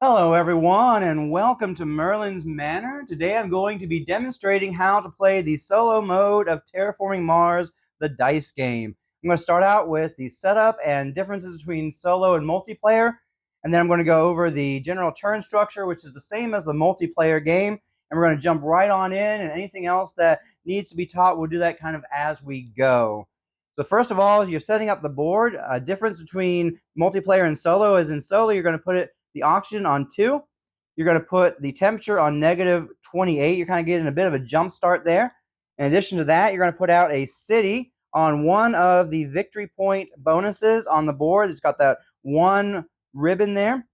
Hello everyone and welcome to Merlin's Manor. Today I'm going to be demonstrating how to play the solo mode of Terraforming Mars, the dice game. I'm going to start out with the setup and differences between solo and multiplayer, and then I'm going to go over the general turn structure, which is the same as the multiplayer game, and we're going to jump right on in, and anything else that needs to be taught, we'll do that kind of as we go. So first of all, as you're setting up the board, a difference between multiplayer and solo is in solo, you're going to put the oxygen on 2. You're going to put the temperature on -28. You're kind of getting a bit of a jump start there. In addition to that, you're going to put out a city on one of the victory point bonuses on the board. It's got that one ribbon there.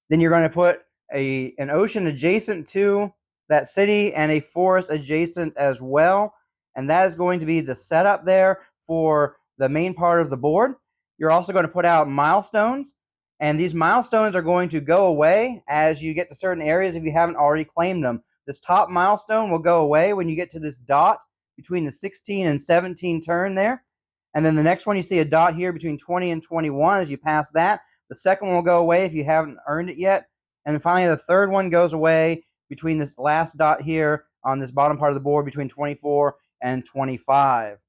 Then you're going to put an ocean adjacent to that city and a forest adjacent as well. And that is going to be the setup there for the main part of the board. You're also going to put out milestones. And these milestones are going to go away as you get to certain areas if you haven't already claimed them. This top milestone will go away when you get to this dot between the 16 and 17 turn there. And then the next one, you see a dot here between 20 and 21 as you pass that. The second one will go away if you haven't earned it yet. And then finally, the third one goes away between this last dot here on this bottom part of the board between 24 and 25.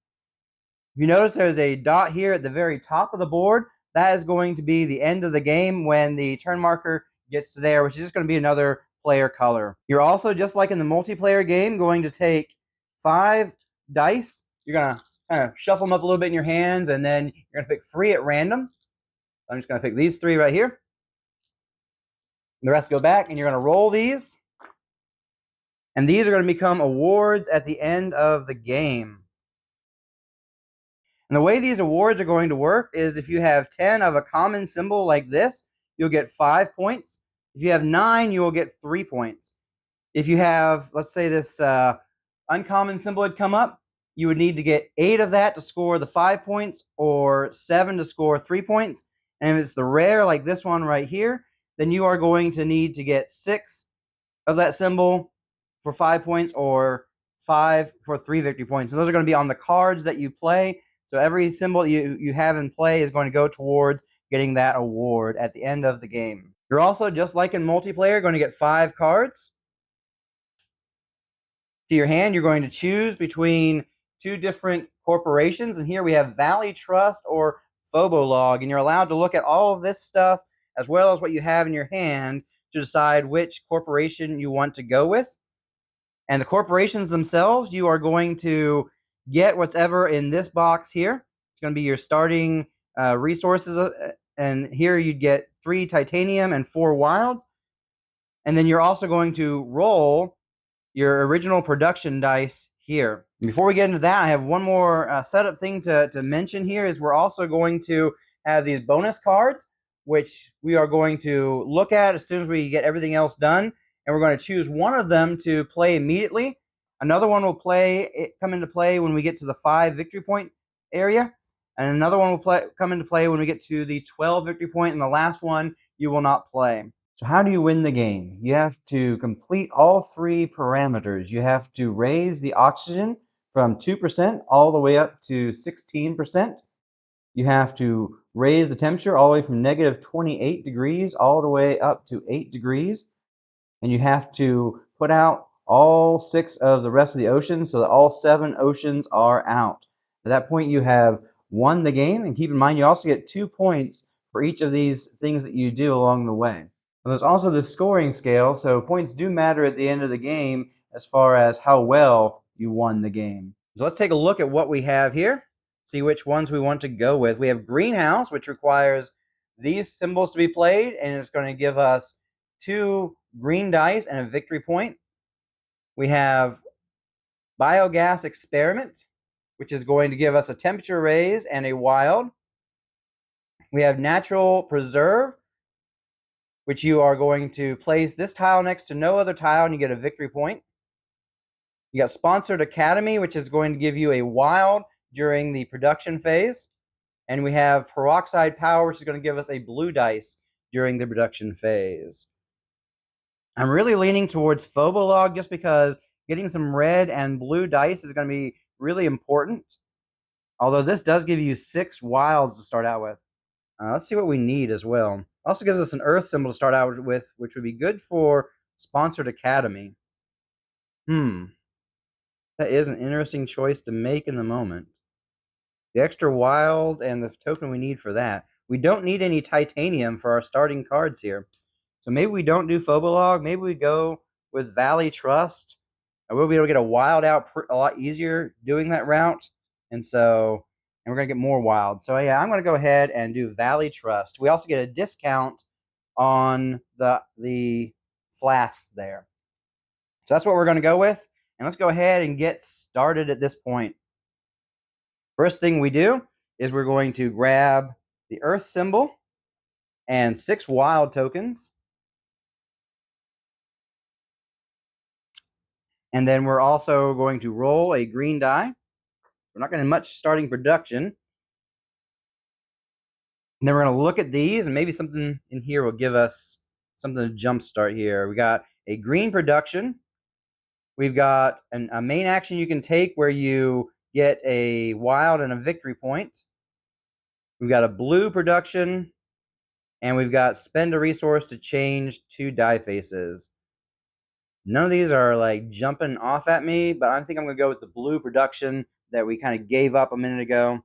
You notice there's a dot here at the very top of the board. That is going to be the end of the game when the turn marker gets there, which is just going to be another player color. You're also, just like in the multiplayer game, going to take 5 dice. You're going to kind of shuffle them up a little bit in your hands, and then you're going to pick 3 at random. I'm just going to pick these 3 right here. The rest go back, and you're going to roll these. And these are going to become awards at the end of the game. And the way these awards are going to work is if you have 10 of a common symbol like this, you'll get 5 points. If you have 9, you will get 3 points. If you have, let's say this uncommon symbol had come up, you would need to get 8 of that to score the 5 points, or 7 to score 3 points. And if it's the rare, like this one right here, then you are going to need to get 6 of that symbol for 5 points, or 5 for 3 victory points. And those are going to be on the cards that you play. So every symbol you have in play is going to go towards getting that award at the end of the game. You're also, just like in multiplayer, going to get 5 cards. To your hand, you're going to choose between 2 different corporations. And here we have Valley Trust or Phobolog. And you're allowed to look at all of this stuff as well as what you have in your hand to decide which corporation you want to go with. And the corporations themselves, you are going to get whatever in this box here. It's going to be your starting resources, and here you'd get 3 titanium and 4 wilds. And then you're also going to roll your original production dice here. And before we get into that, I have one more setup thing to mention here. Is we're also going to have these bonus cards, which we are going to look at as soon as we get everything else done. And we're going to choose one of them to play immediately. Another one will come into play when we get to the 5 victory point area. And another one will come into play when we get to the 12 victory point. And the last one you will not play. So how do you win the game? You have to complete all 3 parameters. You have to raise the oxygen from 2% all the way up to 16%. You have to raise the temperature all the way from -28 degrees all the way up to 8 degrees. And you have to put out all 6 of the rest of the oceans so that all 7 oceans are out. At that point, you have won the game. And keep in mind, you also get 2 points for each of these things that you do along the way. And there's also the scoring scale, so points do matter at the end of the game as far as how well you won the game. So let's take a look at what we have here, see which ones we want to go with. We have Greenhouse, which requires these symbols to be played, and it's going to give us 2 green dice and a victory point. We have Biogas Experiment, which is going to give us a temperature raise and a wild. We have Natural Preserve, which you are going to place this tile next to no other tile and you get a victory point. You got Sponsored Academy, which is going to give you a wild during the production phase. And we have Peroxide Power, which is going to give us a blue dice during the production phase. I'm really leaning towards Phobolog just because getting some red and blue dice is going to be really important. Although this does give you 6 wilds to start out with. Let's see what we need as well. Also gives us an Earth symbol to start out with, which would be good for Sponsored Academy. That is an interesting choice to make in the moment. The extra wild and the token we need for that. We don't need any titanium for our starting cards here. So maybe we don't do Phobolog. Maybe we go with Valley Trust. I will be able to get a wild out a lot easier doing that route. And we're going to get more wild. So yeah, I'm going to go ahead and do Valley Trust. We also get a discount on the flasks there. So that's what we're going to go with. And let's go ahead and get started at this point. First thing we do is we're going to grab the Earth symbol and 6 wild tokens. And then we're also going to roll a green die. We're not going to much starting production. And then we're going to look at these, and maybe something in here will give us something to jumpstart here. We got a green production. We've got a main action you can take where you get a wild and a victory point. We've got a blue production, and we've got spend a resource to change 2 die faces. None of these are like jumping off at me, but I think I'm going to go with the blue production that we kind of gave up a minute ago.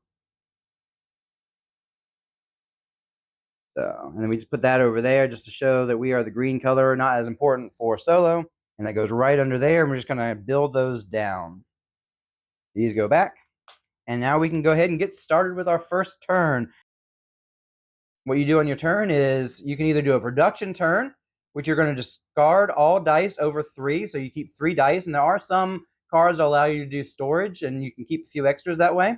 So, and then we just put that over there just to show that we are the green color, not as important for solo. And that goes right under there, and we're just going to build those down. These go back. And now we can go ahead and get started with our first turn. What you do on your turn is you can either do a production turn, which you're going to discard all dice over 3. So you keep 3 dice, and there are some cards that allow you to do storage, and you can keep a few extras that way.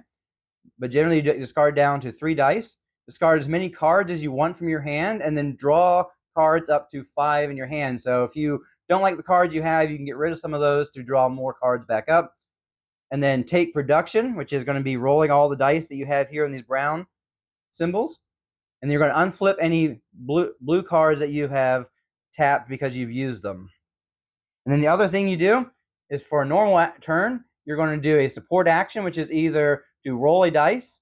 But generally, you discard down to 3 dice. Discard as many cards as you want from your hand, and then draw cards up to 5 in your hand. So if you don't like the cards you have, you can get rid of some of those to draw more cards back up. And then take production, which is going to be rolling all the dice that you have here in these brown symbols. And you're going to unflip any blue cards that you have tapped because you've used them. And then the other thing you do is for a normal turn, you're going to do a support action, which is either to roll a dice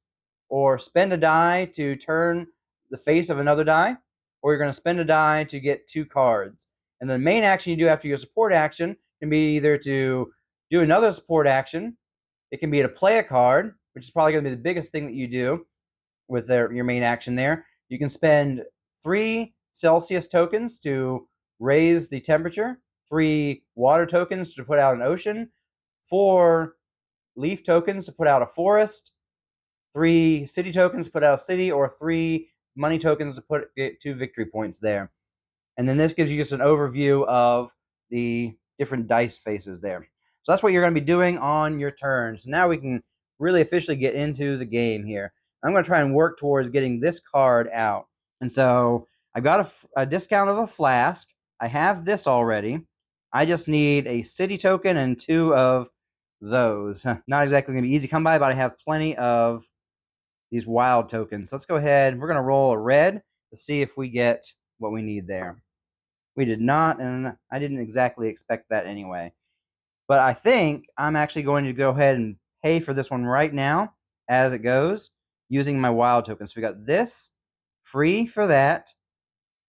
or spend a die to turn the face of another die, or you're going to spend a die to get 2 cards. And the main action you do after your support action can be either to do another support action. It can be to play a card, which is probably going to be the biggest thing that you do with your main action there. You can spend 3 Celsius tokens to raise the temperature, 3 water tokens to put out an ocean, 4 leaf tokens to put out a forest, 3 city tokens to put out a city, or 3 money tokens to get 2 victory points there. And then this gives you just an overview of the different dice faces there. So that's what you're going to be doing on your turn. So now we can really officially get into the game here. I'm going to try and work towards getting this card out. And so I've got a discount of a flask. I have this already. I just need a city token and 2 of those. Not exactly going to be easy to come by, but I have plenty of these wild tokens. So let's go ahead. We're going to roll a red to see if we get what we need there. We did not, and I didn't exactly expect that anyway. But I think I'm actually going to go ahead and pay for this one right now as it goes using my wild token. So we got this free for that,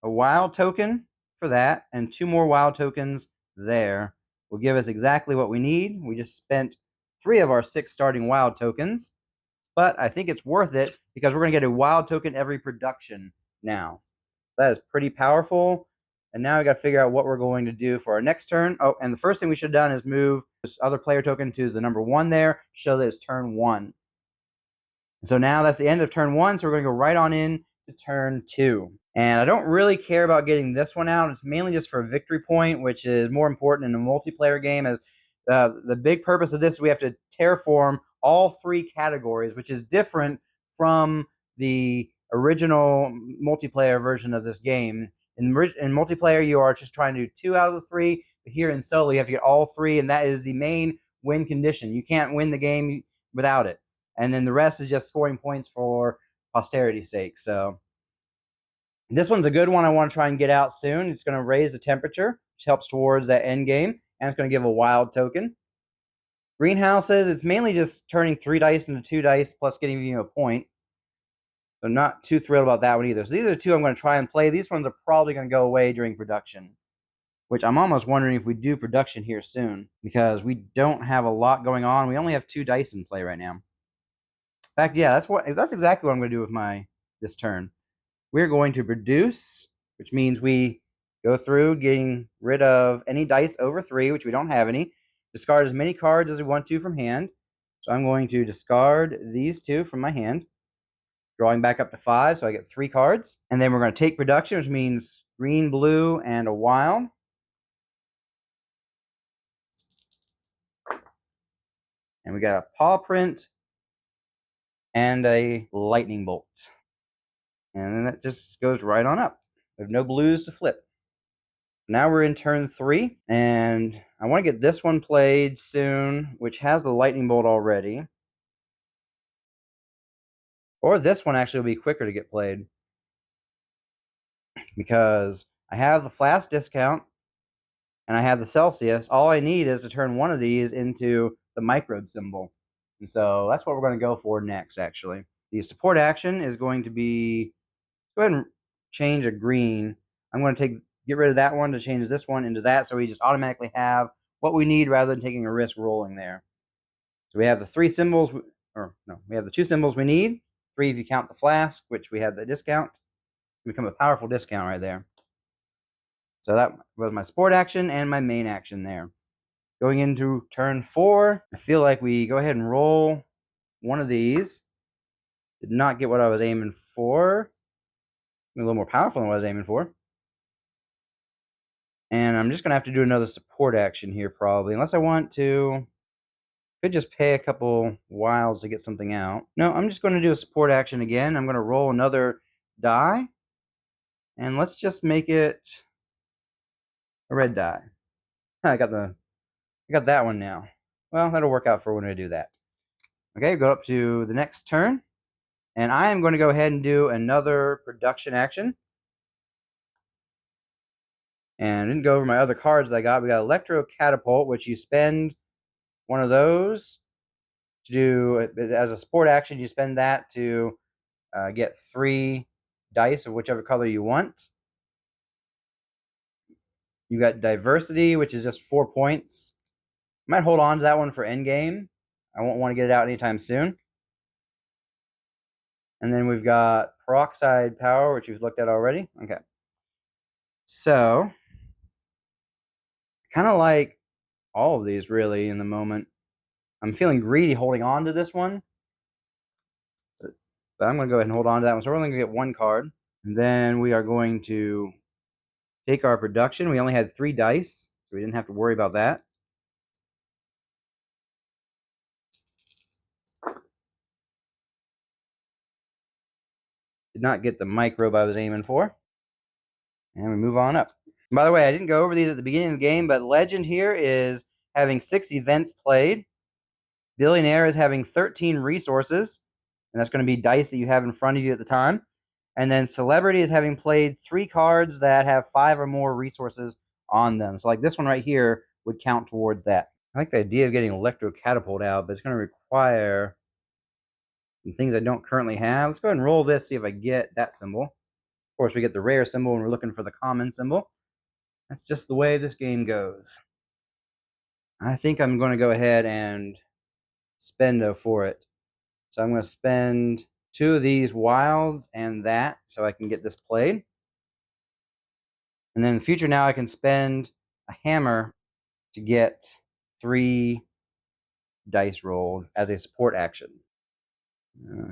a wild token for that, and 2 more wild tokens there will give us exactly what we need. We just spent 3 of our 6 starting wild tokens, but I think it's worth it because we're going to get a wild token every production now. That is pretty powerful. And now we got to figure out what we're going to do for our next turn. Oh, and the first thing we should have done is move this other player token to the number 1 there, show that it's turn 1. So now that's the end of turn 1, so we're going to go right on in to turn 2. And I don't really care about getting this one out. It's mainly just for a victory point, which is more important in a multiplayer game, as the big purpose of this is we have to terraform all 3 categories, which is different from the original multiplayer version of this game. In multiplayer, you are just trying to do 2 out of the 3, but here in solo, you have to get all 3, and that is the main win condition. You can't win the game without it. And then the rest is just scoring points for posterity's sake. So this one's a good one I want to try and get out soon. It's going to raise the temperature, which helps towards that end game, and it's going to give a wild token. Greenhouses, it's mainly just turning 3 dice into 2 dice plus getting you a point. So not too thrilled about that one either. So these are the two I'm going to try and play. These ones are probably going to go away during production, which I'm almost wondering if we do production here soon, because we don't have a lot going on. We only have 2 dice in play right now. In fact, yeah, that's exactly what I'm going to do with this turn. We're going to produce, which means we go through getting rid of any dice over 3, which we don't have any. Discard as many cards as we want to from hand. So I'm going to discard these 2 from my hand, drawing back up to 5, so I get 3 cards. And then we're going to take production, which means green, blue, and a wild. And we got a paw print and a lightning bolt. And then that just goes right on up. We have no blues to flip. Now we're in turn 3, and I want to get this one played soon, which has the lightning bolt already. Or this one actually will be quicker to get played, because I have the flask discount and I have the Celsius. All I need is to turn one of these into the microbe symbol. And so that's what we're going to go for next, actually. The support action is going to be, go ahead and change a green. I'm going to get rid of that one to change this one into that, so we just automatically have what we need rather than taking a risk rolling there. So we have the 3 symbols, we have the 2 symbols we need. 3 if you count the flask, which we have the discount. Become a powerful discount right there. So that was my support action and my main action there. Going into turn 4, I feel like we go ahead and roll one of these. Did not get what I was aiming for. A little more powerful than what I was aiming for. And I'm just going to have to do another support action here probably, unless I want to. Could just pay a couple wilds to get something out. No, I'm just going to do a support action again. I'm going to roll another die. And let's just make it a red die. I got that one now. Well, that'll work out for when I do that. Okay, go up to the next turn. And I am going to go ahead and do another production action. And I didn't go over my other cards that I got. We got Electro Catapult, which you spend one of those to do as a support action. You spend that to get 3 dice of whichever color you want. You got Diversity, which is just 4 points. I might hold on to that one for endgame. I won't want to get it out anytime soon. And then we've got Peroxide Power, which we've looked at already. Okay. So, kind of like all of these really in the moment. I'm feeling greedy holding on to this one. But I'm going to go ahead and hold on to that one. So we're only going to get 1 card. And then we are going to take our production. We only had 3 dice, so we didn't have to worry about that. Did not get the microbe I was aiming for. And we move on up. And by the way, I didn't go over these at the beginning of the game, but Legend here is having 6 events played. Billionaire is having 13 resources, and that's going to be dice that you have in front of you at the time. And then Celebrity is having played 3 cards that have 5 or more resources on them. So like this one right here would count towards that. I like the idea of getting Electro Catapult out, but it's going to require some things I don't currently have. Let's go ahead and roll this, see if I get that symbol. Of course, we get the rare symbol when we're looking for the common symbol. That's just the way this game goes. I think I'm going to go ahead and spendo for it. So I'm going to spend 2 of these wilds and that so I can get this played. And then in the future now I can spend a hammer to get 3 dice rolled as a support action.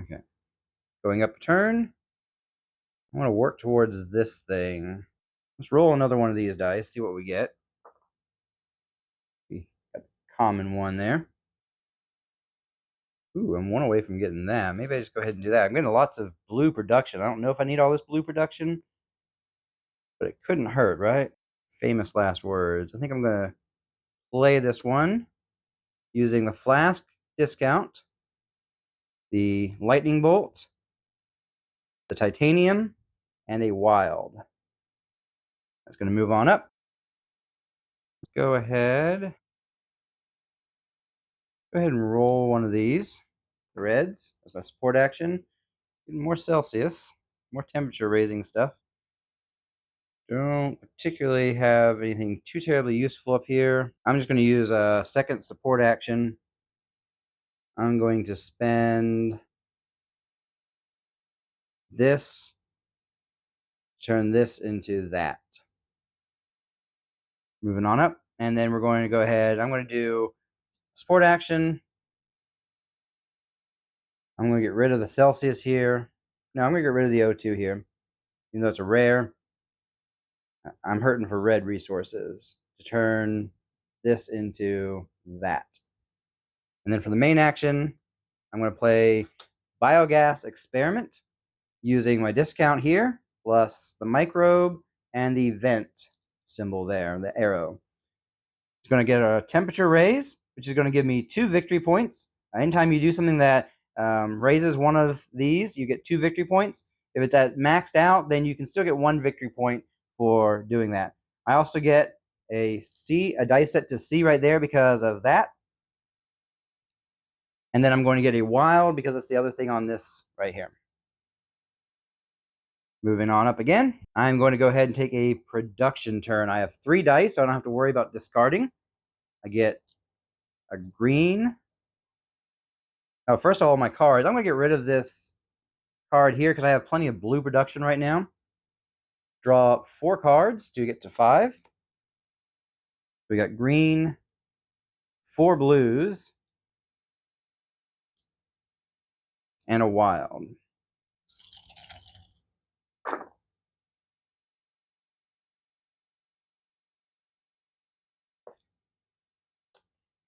Okay. Going up a turn. I want to work towards this thing. Let's roll another one of these dice, see what we get. We got the common one there. Ooh, I'm 1 away from getting that. Maybe I just go ahead and do that. I'm getting lots of blue production. I don't know if I need all this blue production, but it couldn't hurt, right? Famous last words. I think I'm going to play this one using the flask discount, the lightning bolt, the titanium, and a wild. That's going to move on up. Let's go ahead and roll one of these, the reds, as my support action. Getting more Celsius, more temperature raising stuff. Don't particularly have anything too terribly useful up here. I'm just going to use a second support action. I'm going to spend this, turn this into that. Moving on up, and then we're going to go ahead. I'm going to do support action. I'm going to get rid of the Celsius here. No, I'm going to get rid of the O2 here. Even though it's a rare, I'm hurting for red resources to turn this into that. And then for the main action, I'm going to play Biogas Experiment using my discount here, plus the microbe and the vent symbol there, the arrow. It's going to get a temperature raise, which is going to give me 2 victory points. Anytime you do something that raises one of these, you get 2 victory points. If it's at maxed out, then you can still get 1 victory point for doing that. I also get a dice set to C right there because of that. And then I'm going to get a wild because it's the other thing on this right here. Moving on up again, I'm going to go ahead and take a production turn. I have 3 dice, so I don't have to worry about discarding. I get a green. Oh, first of all, my cards. I'm going to get rid of this card here because I have plenty of blue production right now. Draw 4 cards to get to 5. We got green, 4 blues, and a wild.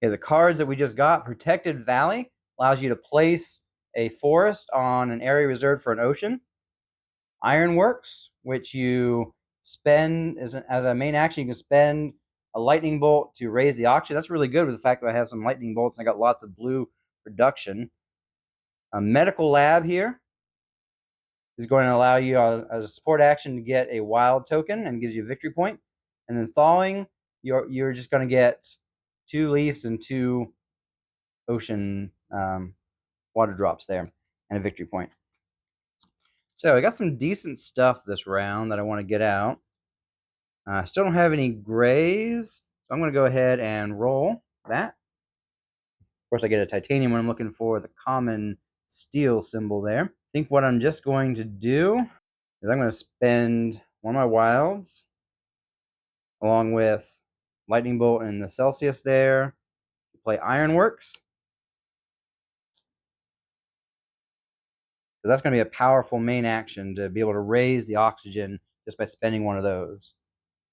Okay, the cards that we just got, Protected Valley, allows you to place a forest on an area reserved for an ocean. Ironworks, which you spend as a main action, you can spend a lightning bolt to raise the oxygen. That's really good with the fact that I have some lightning bolts and I got lots of blue production. A medical lab here is going to allow you as a support action to get a wild token and gives you a victory point. And then thawing, you're just going to get 2 leaves and 2 ocean water drops there and a victory point. So I got some decent stuff this round that I want to get out. I still don't have any grays, so I'm going to go ahead and roll that. Of course, I get a titanium when I'm looking for the common steel symbol there. I think what I'm just going to do is I'm going to spend one of my wilds along with lightning bolt and the Celsius there to play Ironworks. So that's going to be a powerful main action to be able to raise the oxygen just by spending one of those.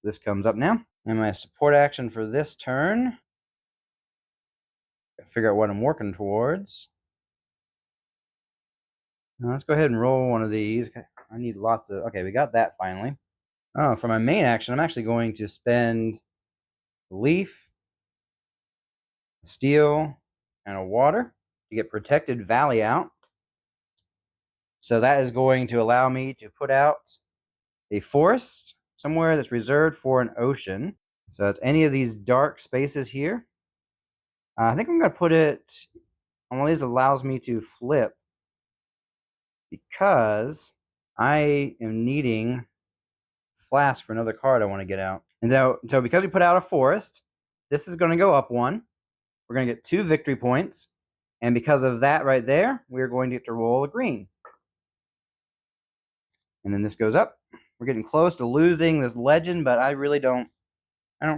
This comes up now. And my support action for this turn, figure out what I'm working towards. Now let's go ahead and roll one of these. I need lots of... Okay, we got that finally. Oh, for my main action, I'm actually going to spend leaf, steel, and a water to get Protected Valley out. So that is going to allow me to put out a forest somewhere that's reserved for an ocean. So it's any of these dark spaces here. I think I'm going to put it on one of these that allows me to flip because I am needing flask for another card I want to get out. And so because we put out a forest, this is going to go up 1. We're going to get 2 victory points. And because of that right there, we're going to get to roll a green. And then this goes up. We're getting close to losing this legend, but I don't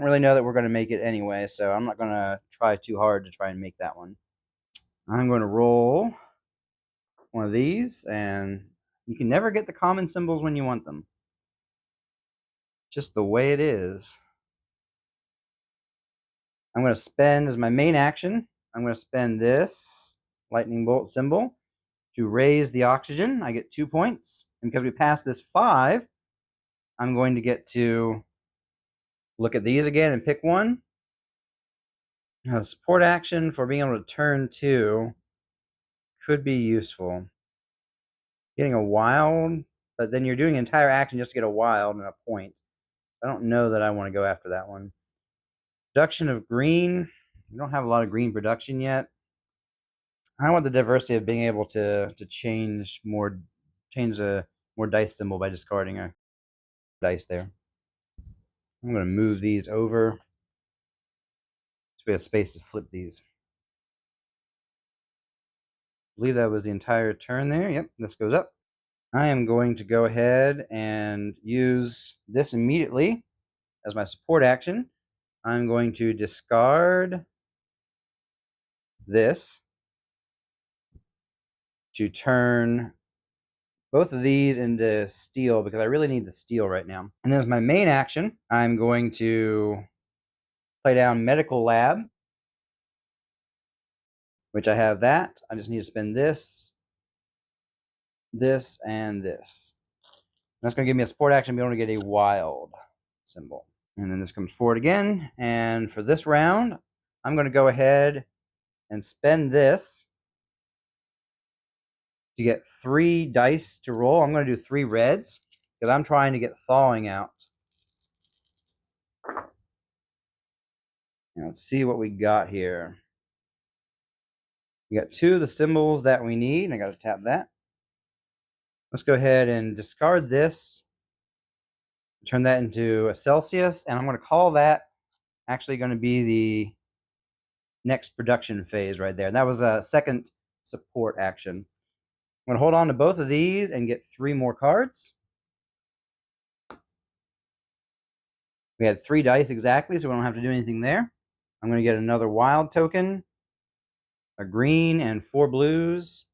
really know that we're going to make it anyway, so I'm not going to try too hard to try and make that one. I'm going to roll one of these, and you can never get the common symbols when you want them. Just the way it is. I'm going to spend as my main action, I'm going to spend this lightning bolt symbol to raise the oxygen. I get 2 points. And because we passed this 5, I'm going to get to look at these again and pick one. Now, support action for being able to turn 2 could be useful. Getting a wild, but then you're doing an entire action just to get a wild and a point. I don't know that I want to go after that one. Production of green. We don't have a lot of green production yet. I want the diversity of being able to change more change a more dice symbol by discarding a dice there. I'm going to move these over so we have space to flip these. I believe that was the entire turn there. Yep, this goes up. I am going to go ahead and use this immediately as my support action. I'm going to discard this to turn both of these into steel because I really need the steel right now. And as my main action, I'm going to play down Medical Lab, which I have that. I just need to spend this, this, and this. That's going to give me a support action, be able to get a wild symbol. And then this comes forward again. And for this round, I'm going to go ahead and spend this to get 3 dice to roll. I'm going to do 3 reds because I'm trying to get thawing out. Now let's see what we got here. We got 2 of the symbols that we need, and I got to tap that. Let's go ahead and discard this, turn that into a Celsius, and I'm going to call that actually going to be the next production phase right there. And that was a second support action. I'm going to hold on to both of these and get 3 more cards. We had 3 dice exactly, so we don't have to do anything there. I'm going to get another wild token, a green, and 4 blues.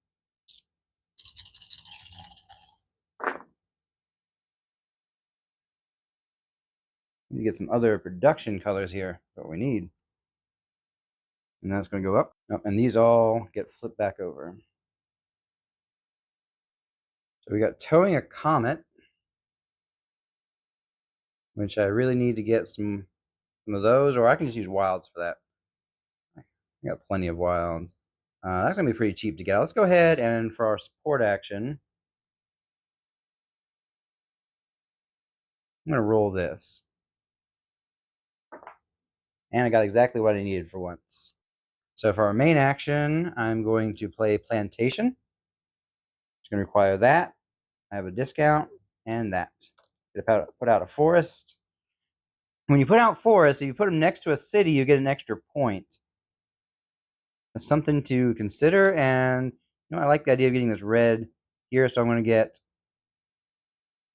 We need to get some other production colors here, what we need. And that's going to go up. Oh, and these all get flipped back over. So we got Towing a Comet, which I really need to get some of those, or I can just use wilds for that. I got plenty of wilds. That's going to be pretty cheap to get. Let's go ahead and for our support action, I'm going to roll this. And I got exactly what I needed for once. So for our main action, I'm going to play Plantation. It's going to require that. I have a discount and that. Put out a forest. When you put out forests, if you put them next to a city, you get an extra point. That's something to consider. And I like the idea of getting this red here. So I'm going to get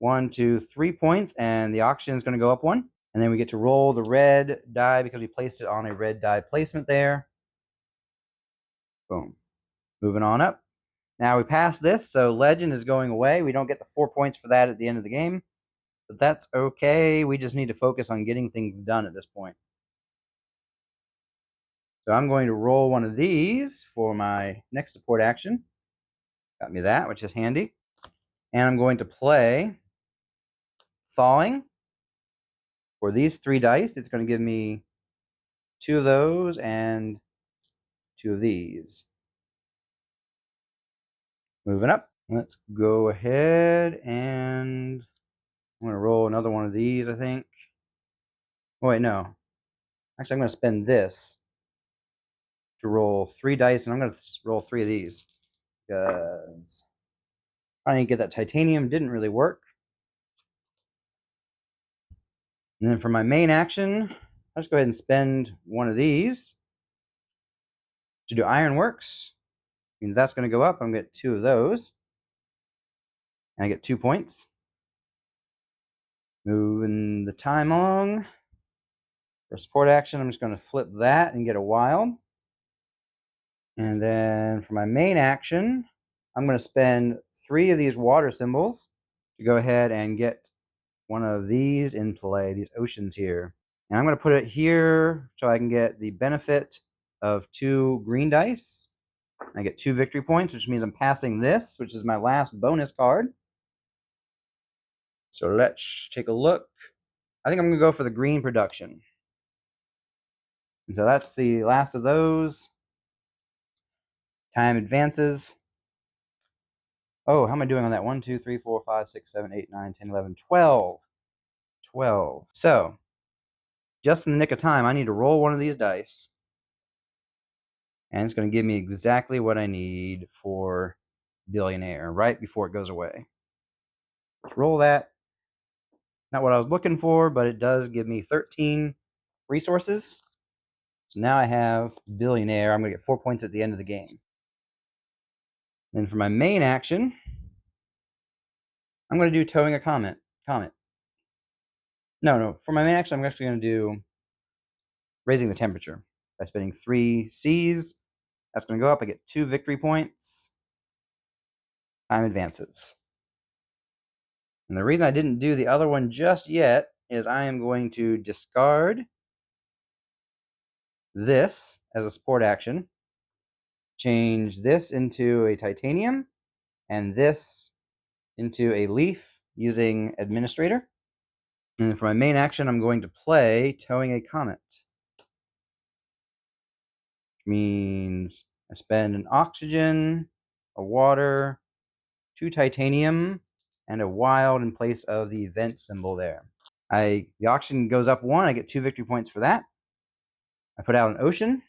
1, 2, 3 points, and the auction is going to go up 1. And then we get to roll the red die because we placed it on a red die placement there. Boom. Moving on up. Now we passed this, so legend is going away. We don't get the 4 points for that at the end of the game, but that's okay. We just need to focus on getting things done at this point. So I'm going to roll one of these for my next support action. Got me that, which is handy. And I'm going to play Thawing. For these 3 dice, it's going to give me 2 of those and 2 of these. Moving up. Let's go ahead and I'm going to roll another one of these, I think. Oh, wait, no. Actually, I'm going to spend this to roll 3 dice, and I'm going to roll 3 of these because trying to get that titanium didn't really work. And then for my main action, I'll just go ahead and spend 1 of these to do Ironworks. Means that's going to go up. I'm going to get 2 of those. And I get 2 points. Moving the time along. For support action, I'm just going to flip that and get a wild. And then for my main action, I'm going to spend 3 of these water symbols to go ahead and get 1 of these in play, these oceans here. And I'm going to put it here so I can get the benefit of 2 green dice. I get 2 victory points, which means I'm passing this, which is my last bonus card. So let's take a look. I think I'm going to go for the green production. And so that's the last of those. Time advances. Oh, how am I doing on that? 1, 2, 3, 4, 5, 6, 7, 8, 9, 10, 11, 12. 12. So, just in the nick of time, I need to roll one of these dice. And it's going to give me exactly what I need for Billionaire right before it goes away. Let's roll that. Not what I was looking for, but it does give me 13 resources. So now I have Billionaire. I'm going to get 4 points at the end of the game. Then for my main action, I'm going to do Towing a Comet. No. For my main action, I'm actually going to do Raising the Temperature by spending 3 Cs. That's going to go up. I get 2 victory points. Time advances. And the reason I didn't do the other one just yet is I am going to discard this as a support action, change this into a titanium, and this into a leaf using Administrator. And for my main action, I'm going to play Towing a Comet. Which means I spend an oxygen, a water, 2 titanium, and a wild in place of the event symbol there. The oxygen goes up 1, I get 2 victory points for that. I put out an ocean.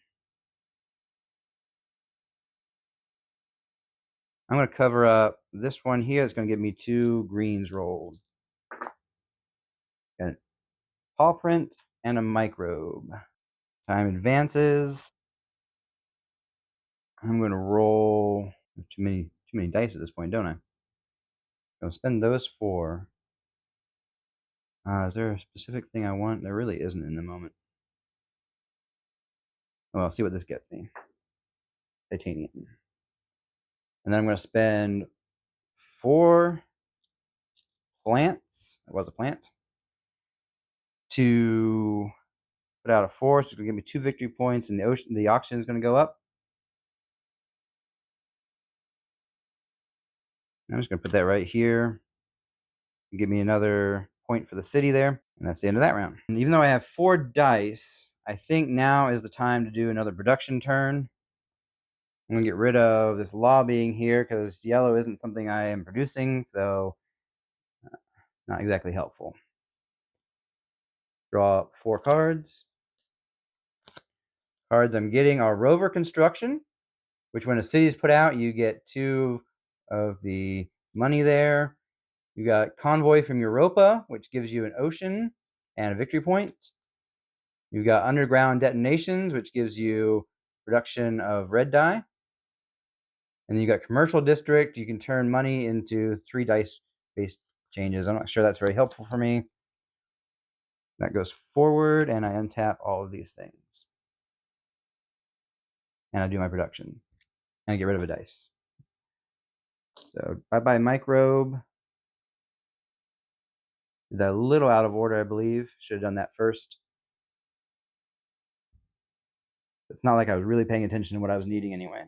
I'm going to cover up this one here. It's going to give me 2 greens rolled. Got a paw print and a microbe. Time advances. I'm going to roll too many dice at this point, don't I? I'll spend those 4. Is there a specific thing I want? There really isn't in the moment. Well, I'll see what this gets me. Titanium. And then I'm going to spend 4 plants. It was a plant. To put out a 4, so it's going to give me 2 victory points, and the oxygen is going to go up. I'm just going to put that right here. Give me another point for the city there, and that's the end of that round. And even though I have 4 dice, I think now is the time to do another production turn. I'm going to get rid of this lobbying here because yellow isn't something I am producing, so not exactly helpful. Draw 4 cards. Cards I'm getting are Rover Construction, which when a city is put out, you get 2 of the money there. You got Convoy from Europa, which gives you an ocean and a victory point. You got Underground Detonations, which gives you production of red die. And then you got Commercial District. You can turn money into 3 dice-based changes. I'm not sure that's very helpful for me. That goes forward, and I untap all of these things. And I do my production. And I get rid of a dice. So bye-bye microbe. Did that a little out of order, I believe. Should have done that first. It's not like I was really paying attention to what I was needing anyway.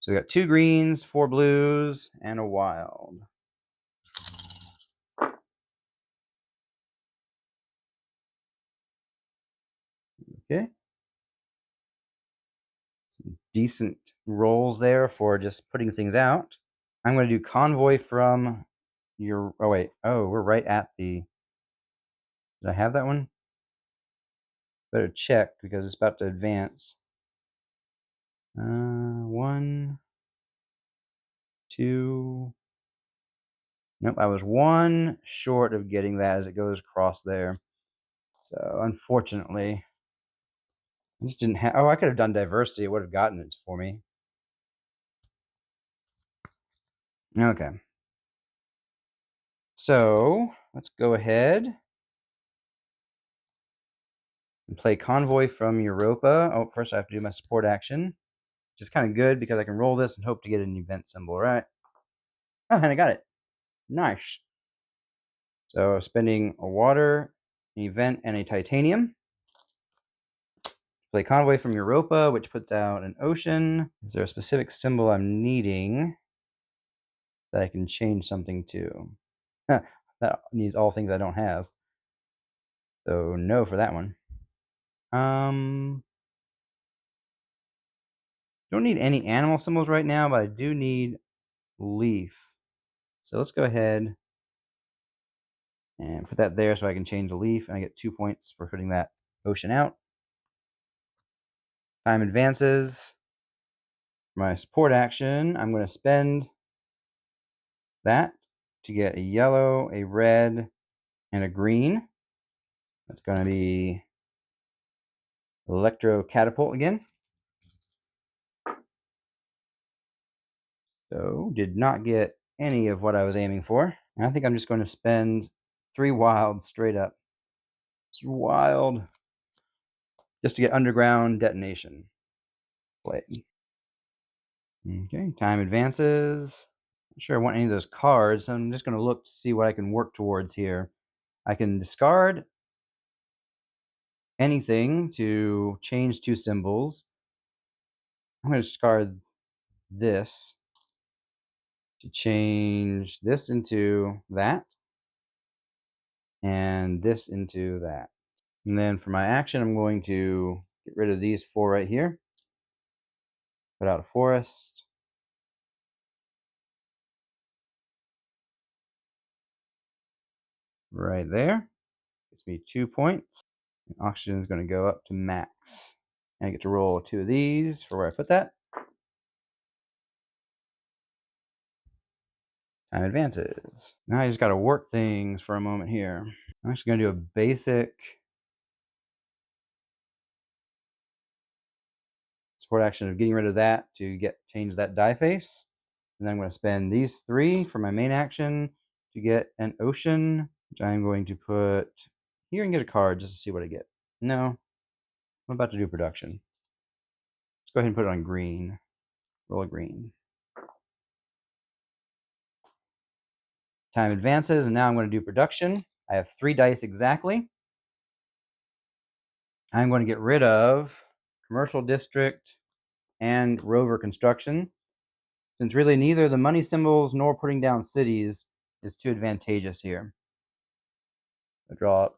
So we got 2 greens, 4 blues, and a wild. Okay. Some decent rolls there for just putting things out. I'm going to do Convoy from your... Oh, wait. Oh, we're right at the... Did I have that one? Better check because it's about to advance. 1, 2... Nope, I was 1 short of getting that as it goes across there. So, unfortunately, I just didn't have... Oh, I could have done diversity. It would have gotten it for me. Okay. So, let's go ahead and play Convoy from Europa. Oh, first I have to do my support action, which is kind of good because I can roll this and hope to get an event symbol, right? Oh, and I got it. Nice. So, spending a water, an event, and a titanium. Play Convoy from Europa, which puts out an ocean. Is there a specific symbol I'm needing that I can change something to? That needs all things I don't have. So no for that one. Don't need any animal symbols right now, but I do need leaf. So let's go ahead and put that there so I can change the leaf, and I get 2 points for putting that ocean out. Time advances. For my support action, I'm going to spend that to get a yellow, a red, and a green. That's going to be Electro Catapult again. So did not get any of what I was aiming for. And I think I'm just going to spend 3 wild straight up. It's wild. Just to get underground detonation. Play. Okay, time advances. Not sure I want any of those cards, so I'm just going to look to see what I can work towards here. I can discard anything to change 2 symbols. I'm going to discard this to change this into that, and this into that. And then for my action, I'm going to get rid of these 4 right here. Put out a forest. Right there. Gives me 2 points. And oxygen is going to go up to max. And I get to roll 2 of these for where I put that. Time advances. Now I just got to work things for a moment here. I'm actually going to do a basic support action of getting rid of that to change that die face. And then I'm going to spend these 3 for my main action to get an ocean, which I'm going to put here and get a card just to see what I get. No, I'm about to do production. Let's go ahead and put it on green. Roll a green. Time advances, and now I'm going to do production. I have 3 dice exactly. I'm going to get rid of Commercial District and Rover Construction, since really neither the money symbols nor putting down cities is too advantageous here. I draw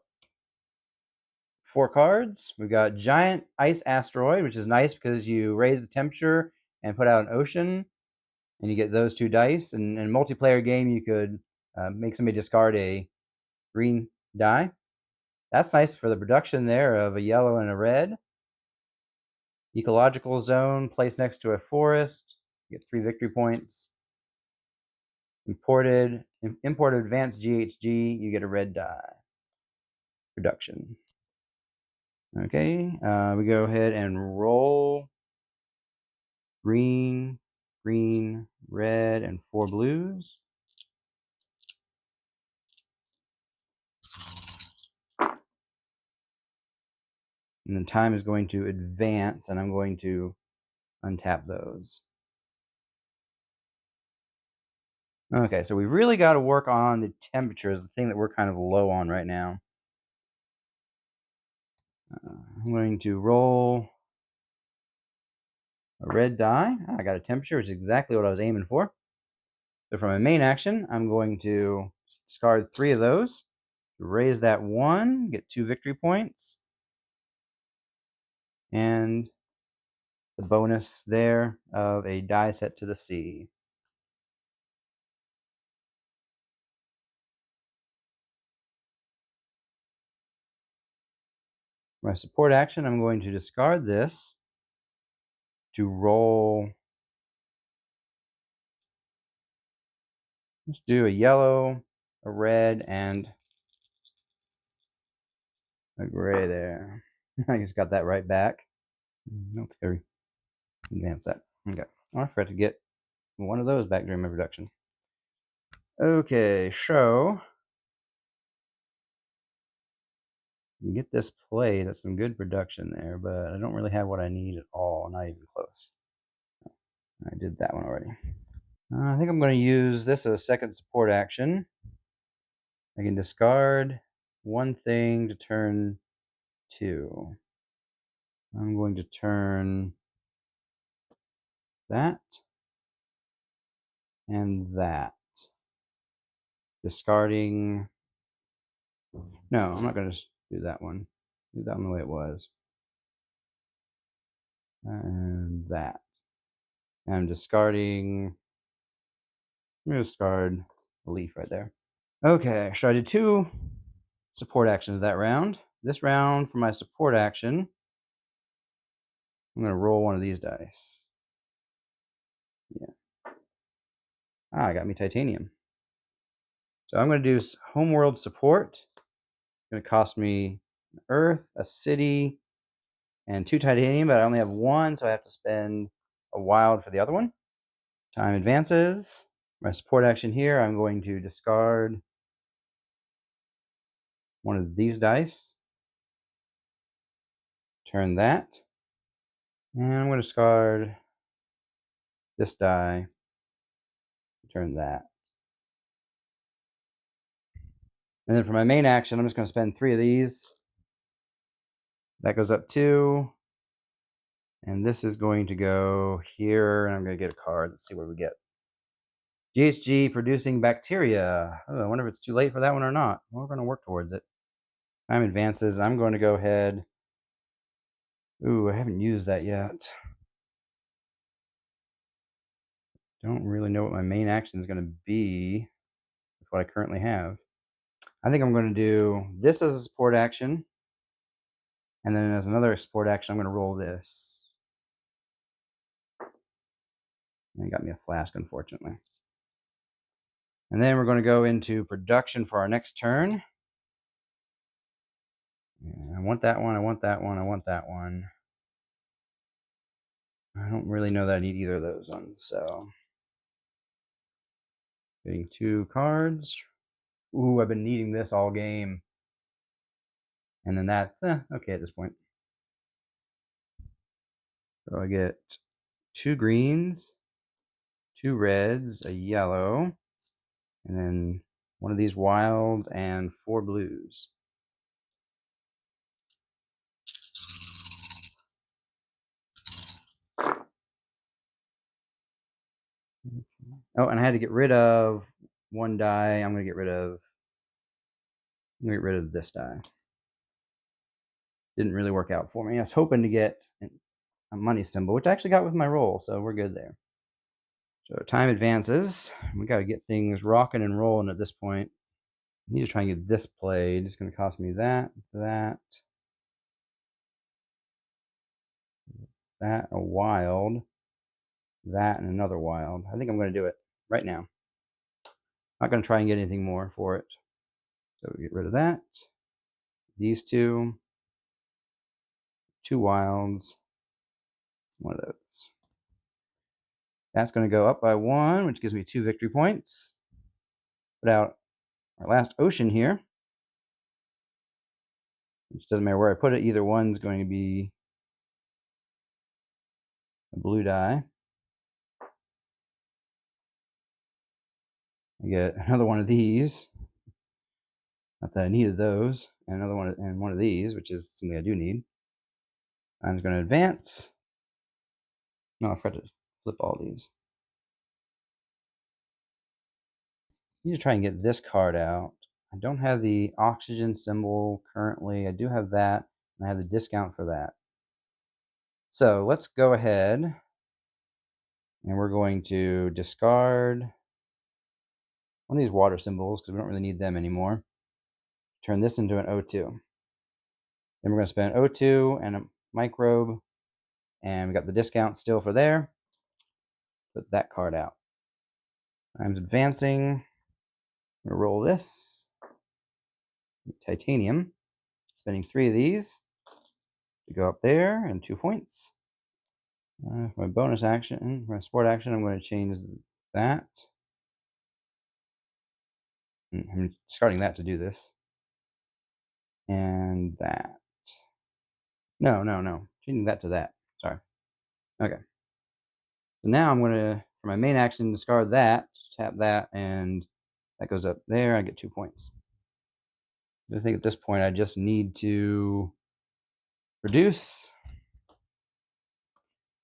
4 cards. We've got Giant Ice Asteroid, which is nice because you raise the temperature and put out an ocean, and you get those 2 dice. And in a multiplayer game, you could make somebody discard a green die. That's nice for the production there of a yellow and a red. Ecological zone placed next to a forest. You get 3 victory points. Imported advanced GHG, you get a red die. Production. Okay, we go ahead and roll green, green, red, and 4 blues. And then time is going to advance, and I'm going to untap those. Okay, so we really got to work on the temperatures, the thing that we're kind of low on right now. I'm going to roll a red die. I got a temperature, which is exactly what I was aiming for. So for my main action, I'm going to discard 3 of those. Raise that 1, get 2 victory points. And the bonus there of a die set to the sea. My support action, I'm going to discard this to roll. Let's do a yellow, a red, and a gray there. I just got that right back. Okay, advance that. Okay, I forgot to get one of those back during my production. Okay, so you get this play. That's some good production there, but I don't really have what I need at all. Not even close. I did that one already. I think I'm going to use this as a second support action. I can discard 1 thing to turn 2. I'm going to turn that and that. Discarding. No, I'm not going to do that one. Do that one the way it was. And that. And I'm discarding. I'm going to discard a leaf right there. Okay, so I did 2 support actions that round. This round, for my support action, I'm going to roll 1 of these dice. Yeah. I got me titanium. So I'm going to do homeworld support. It's going to cost me an earth, a city, and 2 titanium, but I only have 1, so I have to spend a wild for the other one. Time advances. My support action here, I'm going to discard one of these dice. Turn that. And I'm going to discard this die. Turn that. And then for my main action, I'm just going to spend 3 of these. That goes up 2. And this is going to go here, and I'm going to get a card. Let's see what we get. GHG producing bacteria. Oh, I wonder if it's too late for that one or not. Well, we're going to work towards it. Time advances, and I'm going to go ahead. Ooh, I haven't used that yet. Don't really know what my main action is going to be with what I currently have. I think I'm going to do this as a support action. And then as another support action, I'm going to roll this. And it got me a flask, unfortunately. And then we're going to go into production for our next turn. Yeah, I want that one, I want that one, I want that one. I don't really know that I need either of those ones, so. Getting 2 cards. Ooh, I've been needing this all game. And then that's okay at this point. So I get 2 greens, 2 reds, a yellow, and then one of these wild and 4 blues. Oh, and I had to get rid of 1 die. I'm gonna get rid of this die. Didn't really work out for me. I was hoping to get a money symbol, which I actually got with my roll, so we're good there. So time advances. We got to get things rocking and rolling at this point. I need to try and get this played. It's going to cost me that, a wild, that, and another wild. I think I'm going to do it right now. Not going to try and get anything more for it. So we get rid of that. These 2 wilds, 1 of those. That's going to go up by 1, which gives me 2 victory points. Put out our last ocean here, which doesn't matter where I put it. Either one's going to be a blue die. I get another one of these. Not that I needed those. And another one, and one of these, which is something I do need. I'm just going to advance. No, I forgot to flip all these. I need to try and get this card out. I don't have the oxygen symbol currently. I do have that, and I have the discount for that. So let's go ahead, and we're going to discard one of these water symbols because we don't really need them anymore. Turn this into an O2. Then we're going to spend O2 and a microbe, and we got the discount still for there. Put that card out. I'm advancing. I'm going to roll this. Titanium. Spending 3 of these to go up there and 2 points. For my bonus action, for my sport action, I'm going to change that. I'm discarding that to do this. And that. No. Changing that to that. Sorry. Okay. So now I'm going to, for my main action, discard that, tap that, and that goes up there. I get 2 points. I think at this point I just need to reduce.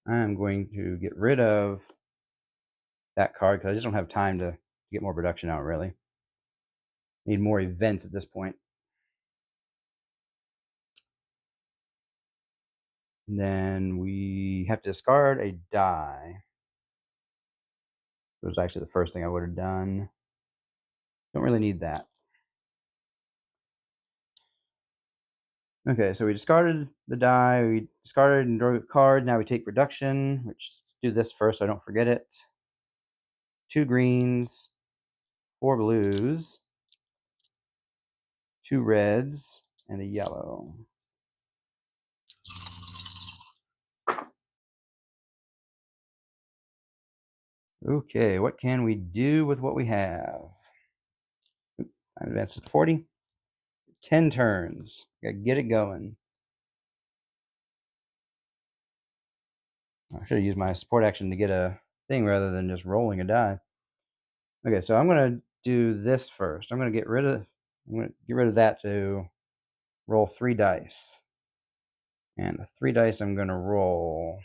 I'm going to get rid of that card because I just don't have time to get more production out, really. Need more events at this point. And then we have to discard a die. It was actually the first thing I would have done. Don't really need that. Okay, so we discarded the die, we discarded and drew a card. Now we take reduction, which, let's do this first so I don't forget it. 2 greens, 4 blues. 2 reds, and a yellow. Okay, what can we do with what we have? I advanced to 40. 10 turns. Gotta get it going. I should have used my support action to get a thing rather than just rolling a die. Okay, so I'm gonna do this first. I'm gonna get rid of that to roll 3 dice. And the 3 dice I'm gonna roll.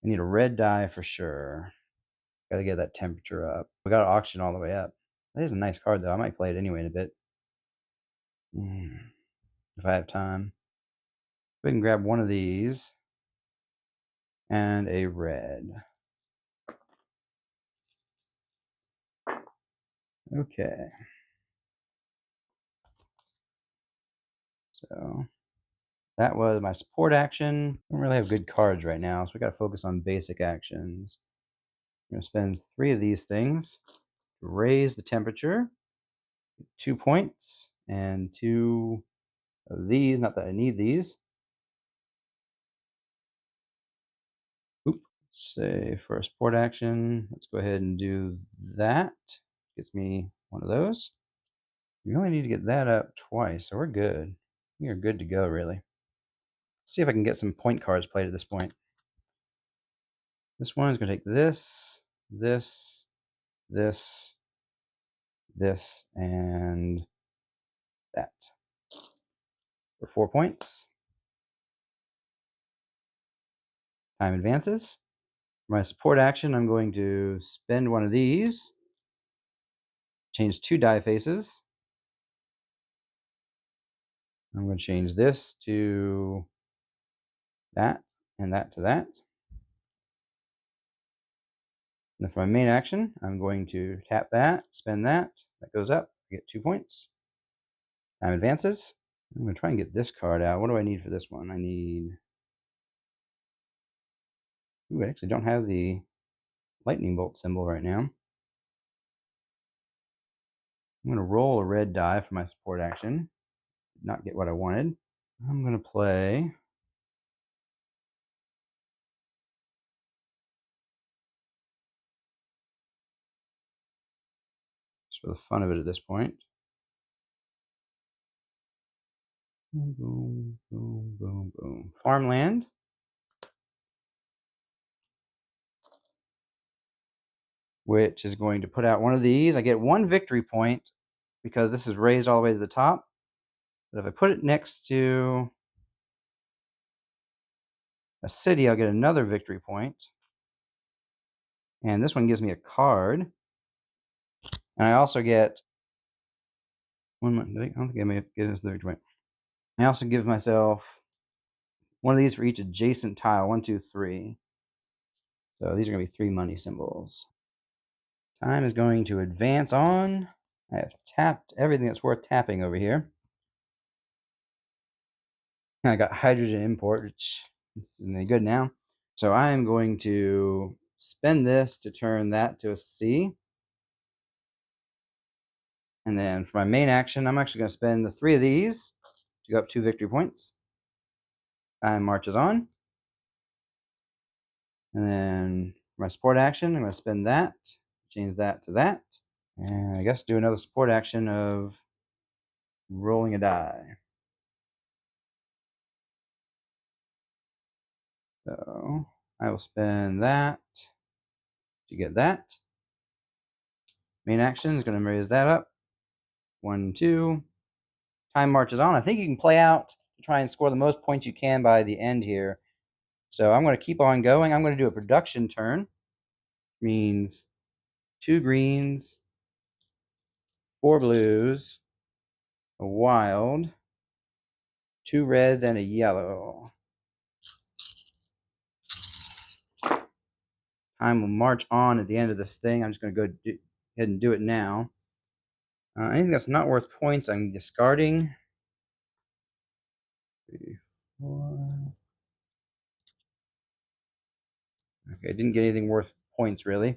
I need a red die for sure. Gotta get that temperature up. We got auction all the way up. That is a nice card though. I might play it anyway in a bit. If I have time. We can grab one of these and a red. Okay. So that was my support action. I don't really have good cards right now, so we got to focus on basic actions. I'm going to spend 3 of these things to raise the temperature, 2 points, and 2 of these. Not that I need these. Oop. Say for a support action, let's go ahead and do that. Gets me one of those. We only need to get that up twice, so we're good. We are good to go, really. See if I can get some point cards played at this point. This one is going to take this, this, this, this, and that for 4 points. Time advances. For my support action, I'm going to spend one of these, change 2 die faces. I'm going to change this to that and that to that. And then for my main action, I'm going to tap that, spend that. That goes up. I get 2 points. Time advances. I'm going to try and get this card out. What do I need for this one? I need... Ooh, I actually don't have the lightning bolt symbol right now. I'm going to roll a red die for my support action. Did not get what I wanted. I'm going to play... just for the fun of it at this point. Boom, boom, boom, boom, boom. Farmland. Which is going to put out one of these. I get 1 victory point because this is raised all the way to the top. But if I put it next to a city, I'll get another victory point. And this one gives me a card. And I also get one. I don't think I may get this victory point. I also give myself one of these for each adjacent tile. 1, 2, 3. So these are going to be 3 money symbols. Time is going to advance on. I have tapped everything that's worth tapping over here. I got hydrogen import, which isn't any good now. So I am going to spend this to turn that to a C. And then for my main action, I'm actually going to spend the 3 of these to go up 2 victory points. Time marches on. And then for my support action, I'm going to spend that, change that to that. And I guess do another support action of rolling a die. So I will spend that to get that. Main action is going to raise that up. 1, 2. Time marches on. I think you can play out to try and score the most points you can by the end here. So I'm going to keep on going. I'm going to do a production turn. Means 2 greens, 4 blues, a wild, 2 reds, and a yellow. Time will march on at the end of this thing. I'm just going to go ahead and do it now. Anything that's not worth points, I'm discarding. 3, 4. Okay, I didn't get anything worth points, really.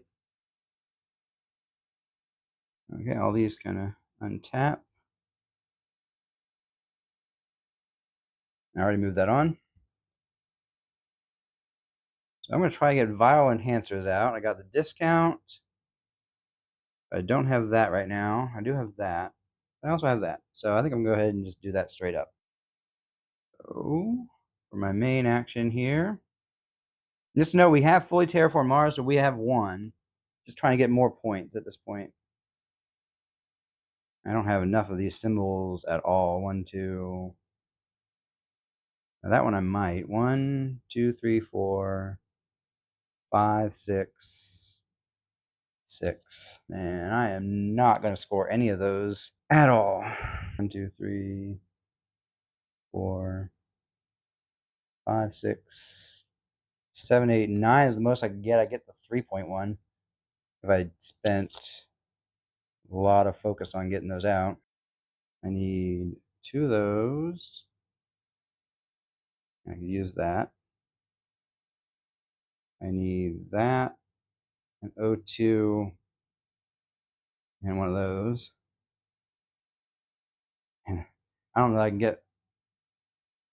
Okay, all these kind of untap. I already moved that on. So I'm going to try to get viral enhancers out. I got the discount. I don't have that right now. I do have that. I also have that. So I think I'm going to go ahead and just do that straight up. So for my main action here, just know we have fully terraformed Mars, so we have one. Just trying to get more points at this point. I don't have enough of these symbols at all. 1, 2. Now that one I might. 1, 2, 3, 4, 5, 6, 6. Man, I am not going to score any of those at all. 1, 2, 3, 4, 5, 6, 7, 8, 9 is the most I can get. I get the 3.1 if I spent a lot of focus on getting those out. I need 2 of those. I can use that. I need that, an O2, and one of those. And I don't know if I can get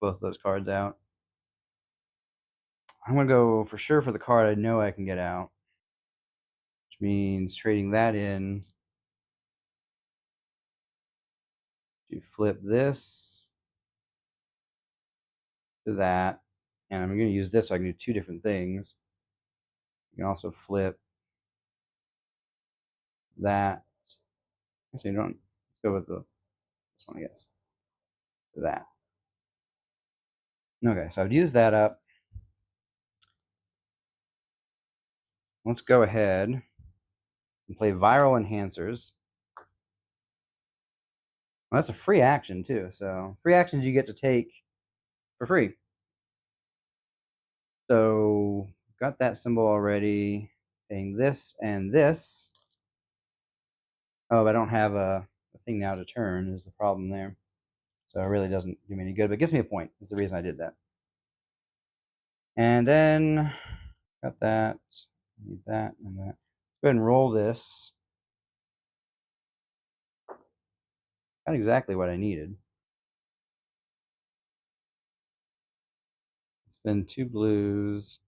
both of those cards out. I'm going to go for sure for the card I know I can get out, which means trading that in to flip this to that. And I'm going to use this so I can do 2 different things. You can also flip that. Actually, don't. Let's go with this one, I guess. That. Okay, so I've used that up. Let's go ahead and play Viral Enhancers. Well, that's a free action, too. So free actions you get to take for free. So got that symbol already. Paying this and this. Oh, but I don't have a thing now to turn is the problem there. So it really doesn't do me any good, but it gives me a point. Is the reason I did that. And then got that. Need that and that. Go ahead and roll this. Got exactly what I needed. Spend 2 blues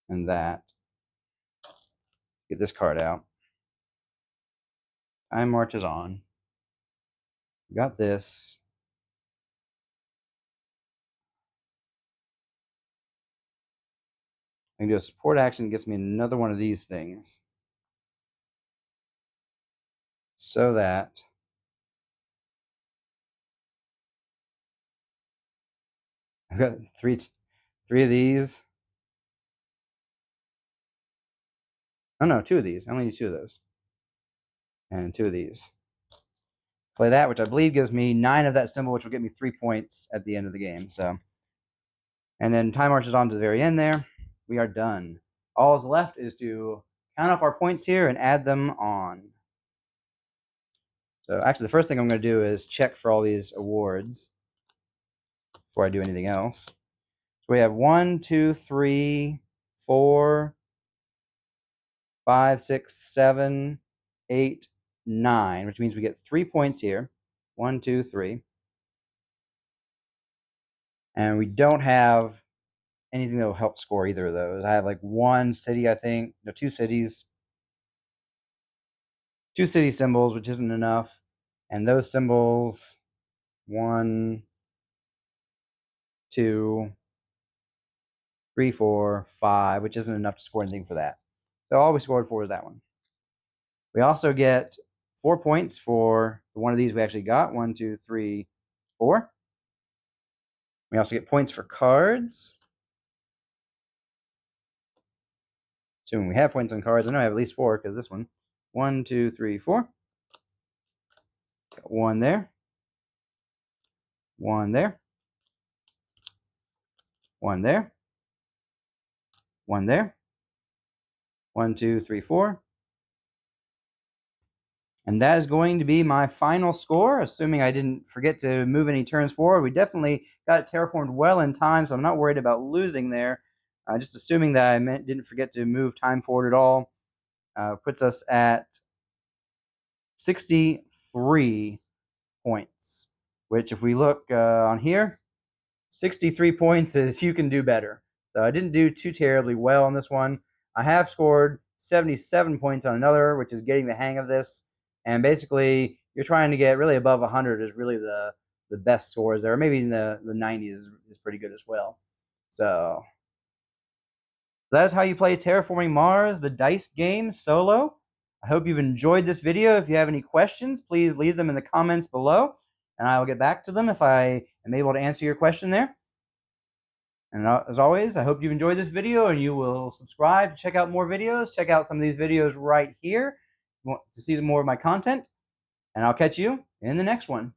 and that. Get this card out. Time marches on. Got this. I can do a support action, gets me another one of these things. So that I've got three of these. Oh no, 2 of these. I only need 2 of those. And 2 of these. Play that, which I believe gives me 9 of that symbol, which will get me 3 points at the end of the game. So, and then time marches on to the very end there. We are done. All is left is to count up our points here and add them on. So actually, the first thing I'm going to do is check for all these awards before I do anything else. So we have 1, 2, 3, 4, 5, 6, 7, 8, 9, which means we get 3 points here. 1, 2, 3. And we don't have anything that will help score either of those. I have like 1 city, I think. No, 2 cities. 2 city symbols, which isn't enough. And those symbols, 1, 2, 3, 4, 5, which isn't enough to score anything for that. So all we scored for is that one. We also get 4 points for the one of these we actually got. 1, 2, 3, 4. We also get points for cards. Assuming we have points on cards. I know I have at least 4 because this one. 1, 2, 3, 4. Got 1 there. 1 there. 1 there. 1 there. 1, 2, 3, 4. And that is going to be my final score, assuming I didn't forget to move any turns forward. We definitely got it terraformed well in time, so I'm not worried about losing there. Just assuming that I didn't forget to move time forward at all. Puts us at 63 points. which if we look on here, 63 points is you can do better. So I didn't do too terribly well on this one. I have scored 77 points on another, which is getting the hang of this. And basically, you're trying to get really above 100 is really the best scores there. Maybe in the 90s is pretty good as well. So that is how you play Terraforming Mars, the dice game, solo. I hope you've enjoyed this video. If you have any questions, please leave them in the comments below, and I will get back to them if I am able to answer your question there. And as always, I hope you've enjoyed this video and you will subscribe to check out more videos. Check out some of these videos right here if you want to see more of my content. And I'll catch you in the next one.